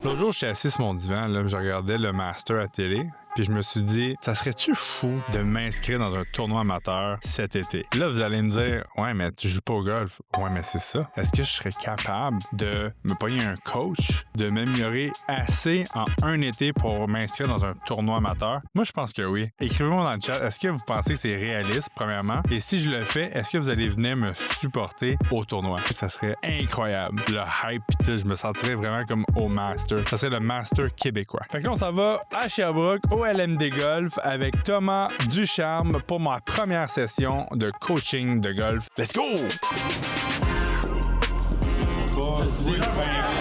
L'autre jour, j'étais assis sur mon divan, là, je regardais le Master à télé, puis je me suis dit, ça serait-tu fou de m'inscrire dans un tournoi amateur cet été? Là, vous allez me dire, ouais, mais tu joues pas au golf. Ouais, mais c'est ça. Est-ce que je serais capable de me payer un coach, de m'améliorer assez en un été pour m'inscrire dans un tournoi amateur? Moi, je pense que oui. Écrivez-moi dans le chat, est-ce que vous pensez que c'est réaliste, premièrement? Et si je le fais, est-ce que vous allez venir me supporter au tournoi? Ça serait incroyable. Le hype, je me sentirais vraiment comme au Master. Ça serait le Master québécois. Fait que là, on s'en va à Sherbrooke, au LMD Golf, avec Thomas Ducharme pour ma première session de coaching de golf. Let's go!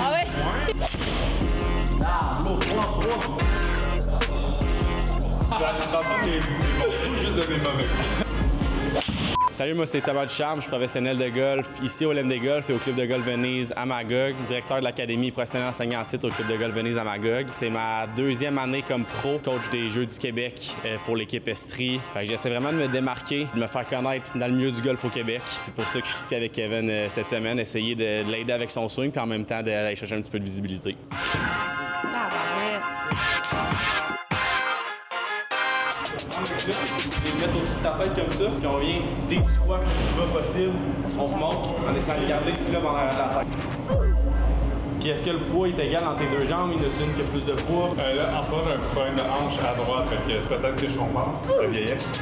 Ah ouais? Salut, moi c'est Thomas Ducharme, je suis professionnel de golf ici au LMD Golf et au Club de golf Venise à Magog, directeur de l'Académie professionnelle enseignant en titre au Club de golf Venise à Magog. C'est ma deuxième année comme pro, coach des Jeux du Québec pour l'équipe Estrie. Fait que j'essaie vraiment de me démarquer, de me faire connaître dans le milieu du golf au Québec. C'est pour ça que je suis ici avec Kevin cette semaine, essayer de l'aider avec son swing puis en même temps d'aller chercher un petit peu de visibilité. Ah bah ouais. Les mettre au-dessus de ta tête comme ça, puis on vient dès que tu crois le plus bas possible, on remonte en essayant de garder le club en arrière de la tête. Puis est-ce que le poids est égal entre tes deux jambes? Il y en a une qui a plus de poids? Là, en ce moment, j'ai un petit problème de hanche à droite, fait que c'est peut-être que je compense la vieillesse.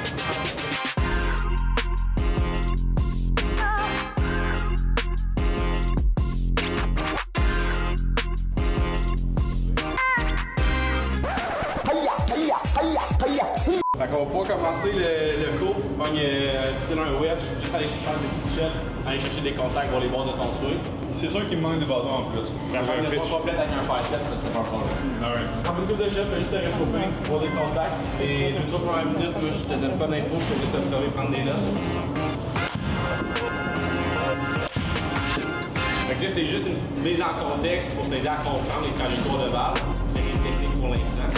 Fait qu'on va pouvoir commencer le cours, pogne style un wedge, juste aller chercher des petits shots, aller chercher des contacts pour les bases de ton swing. C'est sûr qu'il me manque des bâtons en plus. Faire une leçon complète avec un 5-7, ça serait pas un problème. Prends une coupe de shots, fais juste te réchauffer, voir des contacts. Et 2 premières minutes, moi je te donne pas d'infos, je te laisse observer, prendre des notes. Fait que là, c'est juste une petite mise en contexte pour t'aider à comprendre les trajectoires de balle. C'est rien de technique pour l'instant.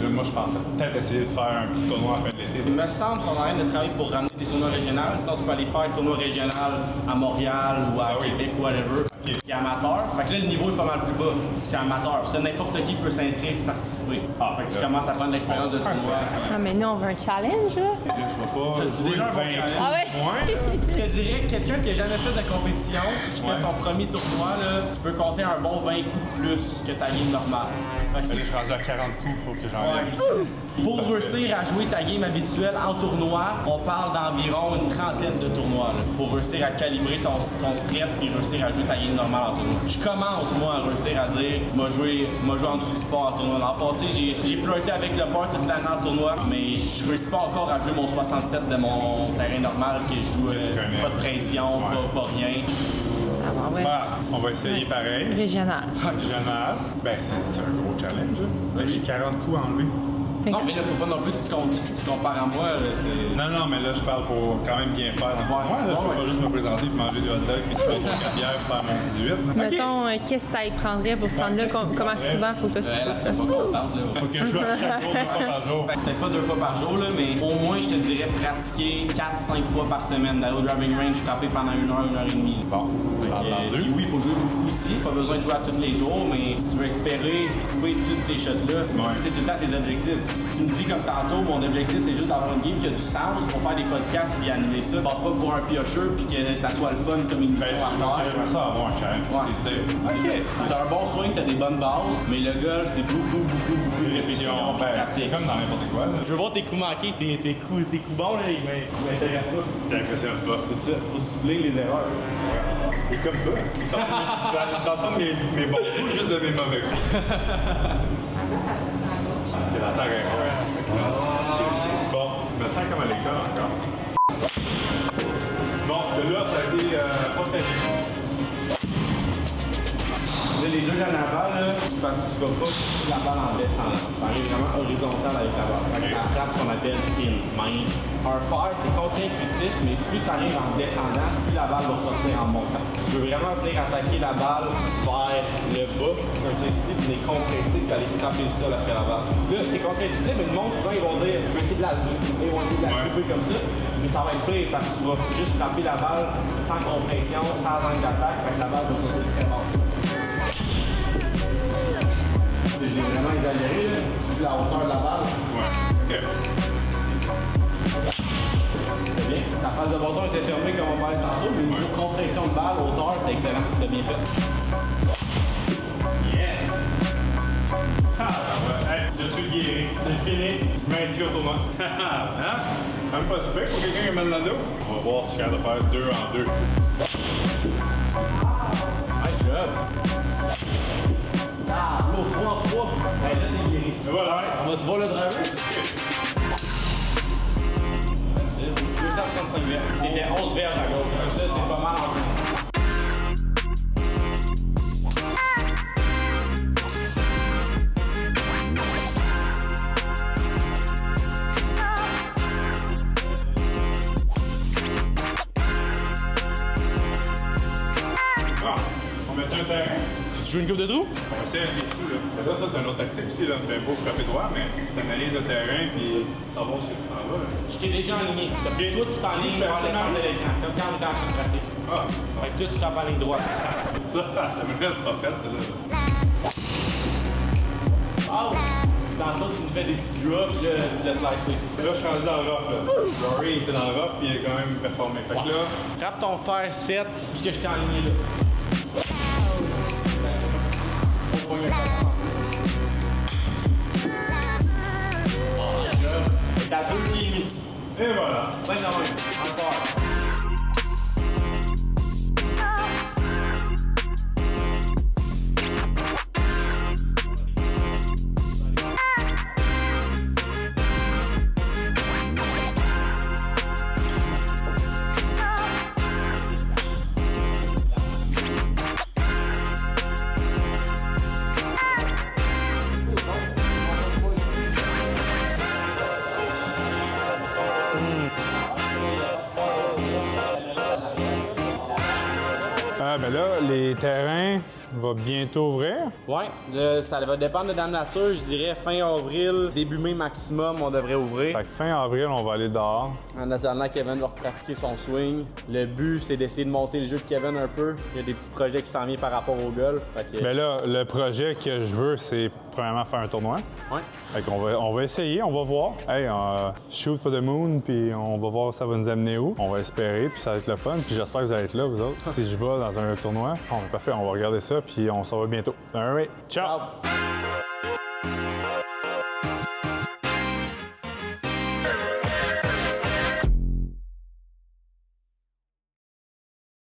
Là, moi, je pensais peut-être essayer de faire un petit tournoi à la fin de l'été. Il me semble qu'on a rien de travailler pour ramener des tournois régionaux. Sinon, tu peux aller faire un tournoi régional à Montréal ou à Québec ou whatever. Qui est amateur. Fait que là, le niveau est pas mal plus bas. C'est amateur. Ça, n'importe qui peut s'inscrire et participer. Fait que tu commences à prendre l'expérience de tournoi. Ah, mais nous, on veut un challenge, là. Je vais pas C'est jouer déjà un bon 20 challenge. Ah ouais? Je te dirais que quelqu'un qui n'a jamais fait de compétition, qui fait son premier tournoi, là, tu peux compter un bon 20 coups de plus que ta game normale. Fait que Là, je c'est suis rendu à 40 coups, faut que j'enlève. pour réussir à jouer ta game habituelle en tournoi, on parle d'environ une trentaine de tournois. Là, pour réussir à calibrer ton stress puis réussir à jouer ta game normale en tournoi. Je commence, moi, à réussir à dire, m'a joué en dessous du sport en tournoi. L'an passé, j'ai flirté avec le port toute l'année en tournoi, mais je réussis pas encore à jouer mon 67 de mon terrain normal, que je joue pas de pression, pas rien. Ah bah ouais. Ah, on va essayer pareil. Régional. Régional. Ben, c'est un gros challenge. Là, j'ai 40 coups à enlever. Non, mais là, faut pas non plus que tu compares à moi. Là, Non, mais là, je parle pour quand même bien faire. Moi, là, je vais pas juste me présenter et manger du hot dog et faire une bière pour faire mon 18. Mettons, qu'est-ce que ça y prendrait pour se rendre là? Comment souvent faut que tu là, fasses c'est ça? pas contente, là. Faut que je joue à chaque jour, 2 fois par jour. Peut-être pas 2 fois par jour, là, mais au moins, je te dirais pratiquer 4-5 fois par semaine d'aller au driving range, taper pendant 1 heure, 1 heure et demie. Bon, tu l'as entendu. Puis oui, il faut jouer beaucoup aussi. Pas besoin de jouer à tous les jours, mais si tu veux espérer couper toutes ces shots-là, c'est tout le temps tes objectifs. Si tu me dis comme tantôt, mon objectif, c'est juste d'avoir une game qui a du sens pour faire des podcasts puis animer ça. Passe pas pour un piocheur puis que ça soit le fun comme une émission à faire. J'aimerais ça avoir un challenge. Ouais, c'est ça. T'as un bon swing, t'as des bonnes bases, mais le golf, c'est beaucoup de répétitions, Ben, pratique. c'est comme dans n'importe quoi. Là. Je veux voir tes coups manqués, tes coups bons, là, ils m'intéressent pas. T'impressionnes pas. C'est ça, faut cibler les erreurs. Et comme toi. Je parle pas de mes bons coups, juste de mes mauvais coups. Parce que la terre est rare. Bon, je me sens comme à l'école encore. Bon, celui-là, ça a été pas très bien. Là, les deux dernières balles, là, c'est parce que tu vas pas toucher la balle en descendant. Tu arrives vraiment horizontal avec la balle. Fait que la frappe, ce qu'on appelle pin, mince. Un faire, c'est contre-intuitif, mais plus tu arrives en descendant, plus la balle va sortir en montant. Tu veux vraiment venir attaquer la balle vers le bas, comme ça ici, puis les compresser, puis aller frapper le sol après la balle. Là, c'est contre-intuitif, mais le monde, souvent, ils vont dire, je vais essayer de la lever. Ils vont essayer de la couper comme ça, mais ça va être pire parce que tu vas juste frapper la balle sans compression, sans angle d'attaque, fait que la balle va sortir très basse. Je l'ai vraiment exagéré, là. Tu vois la hauteur de la balle. Ouais. OK. C'était bien. Ta phase de bâton était fermée comme on parlait tantôt, mais niveau compression de balle, hauteur, c'était excellent. C'était bien fait. Yes! Ah, ouais. Hey, je suis guéri. J'ai fini. Je m'inscris au tournoi. Hein? Même pas super pour quelqu'un qui amène l'anneau. On va voir si je suis capable de faire 2 en 2. Nice job! Ah, l'autre 3 en 3. Hey, là, t'es guéri. Et voilà. On va se voir le driver? 265 verges. T'étais 11 verges à gauche. Donc ça, c'est pas mal en plus. Ah, on met un terrain. Tu joues une coupe de trous? On va essayer des trous, là. Ça, c'est une autre tactique aussi, là. Ben, beau frapper droit, mais t'analyses le terrain, puis savoir ce que tu s'en vas, là. Je t'ai déjà aligné. Toi, tu t'enlignes vers le centre de l'écran, comme quand on est en chaîne pratique. Ah, Fait que toi, tu tapes en ligne droite. ça, la menace c'est pas faite, celle-là. Oh! Tantôt, tu nous fais des petits drops, là, tu laisses slicer. Là, je suis rendu dans le rough, là. Rory, il était dans le rough, puis il a quand même performé. Fait que là, Frappe ton fer 7, puisque je t'ai aligné là. Au point t'as 2 qui est mis. et voilà. 5 dans même. Encore. Ben là, les terrains vont bientôt ouvrir. Ouais, ça va dépendre de la nature. Je dirais fin avril, début mai maximum, on devrait ouvrir. Fait que fin avril, on va aller dehors. En attendant, Kevin va pratiquer son swing. Le but, c'est d'essayer de monter le jeu de Kevin un peu. Il y a des petits projets qui s'en viennent par rapport au golf. Fait que... Ben là, le projet que je veux, c'est premièrement faire un tournoi. Ouais. Fait qu'on on va essayer, on va voir. Hey, shoot for the moon, puis on va voir ça va nous amener où. On va espérer, puis ça va être le fun. Puis j'espère que vous allez être là, vous autres. Si je vais dans un tournoi, bon, parfait, on va regarder ça, puis on s'en va bientôt. All right, ciao! Ciao.